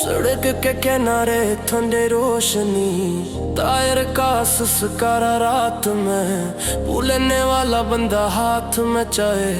सड़क के किनारे ठंडे रोशनी, टायर का सुसकारा रात में, भूलने वाला बंदा हाथ में चाहे,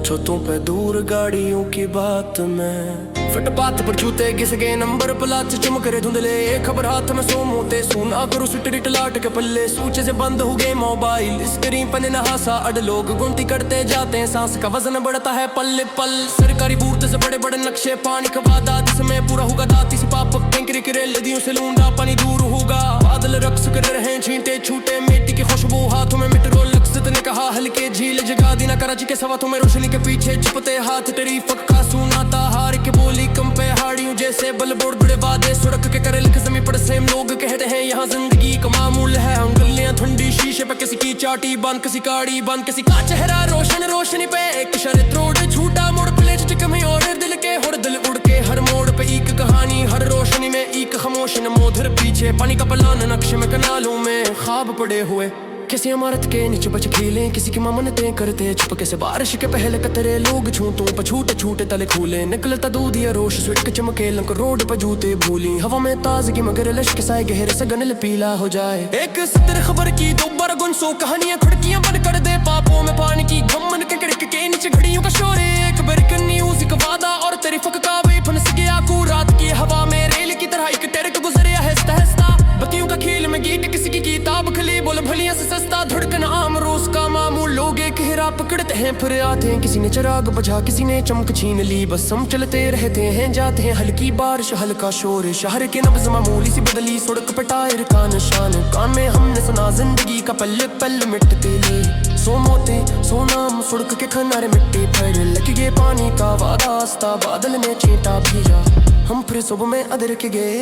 छतों पे दूर गाड़ियों की बात में। फुटपाथ पर जूते घिस गए, नंबर प्लेट चमक रहे धुंधले, खबर हाथ में सो मोते सुना करो स्ट्रीट लाट के पल्ले, सूचे से बंद हो गए मोबाइल, स्क्रीन पर नहासा अड लोग गुनती करते जाते हैं, सांस का वजन बढ़ता है पल पल। सरकारी बूथ से बड़े बड़े नक्शे, पानी का वादा जिसमें पूरा होगा दाती से पाप के नदियों से लूंडा पानी दूर होगा, बादल रक्स कर रहे हैं छींटे छूटे, मिट्टी की खुशबू हाथों में मेट्रो लक्ष्य ने कहा हल्के झील जगा दी ना कराची के सवातों में रोशनी के पीछे छुपते हाथ, तेरी फक का सुनाता हार के बोली कम पे हाड़ियों जैसे बलबोर्ड बड़े वादे, सड़क के करे लिख जमी पर सेम लोग कहते हैं यहाँ जिंदगी का मामूल है, अंगलियां ठंडी शीशे पे किसी की चाटी बंद, किसी काड़ी बंद, किसी का चेहरा रोशन रोशनी पे एक शरत रोड छूटा मोड़ प्लेट चिकमी और दिल के और दिल उड़ के हर मोड़ पे एक कहानी, हर रोशनी में एक खामोश नमोधर पीछे पानी का पलान नक्शे में कनालों में ख्वाब पड़े हुए, किसी इमारत के नीचे बच खेले, किसी की मामनतें करते छुपके से बारिश के पहले कतरे, लोग छूटों पर छूटे छूटे तले खुले, निकलता दूध या रोश स्विट के चमके लंक रोड पर जूते भूली, हवा में ताजगी मगर लश्क साए गहरे से गनल पीला हो जाए, एक सतर खबर की दोबारा गुनसो कहानियां खिड़कियां बंद कर दे, पापों में पानी की घमन के कड़क के नीचे घड़ियों का शोर, एक बरक न्यूज का वादा और तेरी फक का वे फंस गया कू, रात की हवा में रेल की तरह एक टेरक गुजरिया हंसता हंसता, बत्तियों का खेल में गीत किसी की किताब खली, बोल भलियां से सस्ता धड़कन आम रोज का मामूल, लोग एक हिरा पकड़ते हैं फिर आते हैं, किसी ने चिराग बुझा किसी ने चमक छीन ली, बस हम चलते रहते हैं जाते हैं, हल्की बारिश हल्का शोर, शहर के नब्ज मामूली सी बदली, सड़क पे टायर का निशान, कान में हमने सुना जिंदगी का पल पल मिटते ले, सो मोते सो नाम सड़क के किनारे मिट्टी पर लग गए, पानी का वादा आस्था बादल ने चींटा भेजा, हम फिर सुबह में अदर के गए।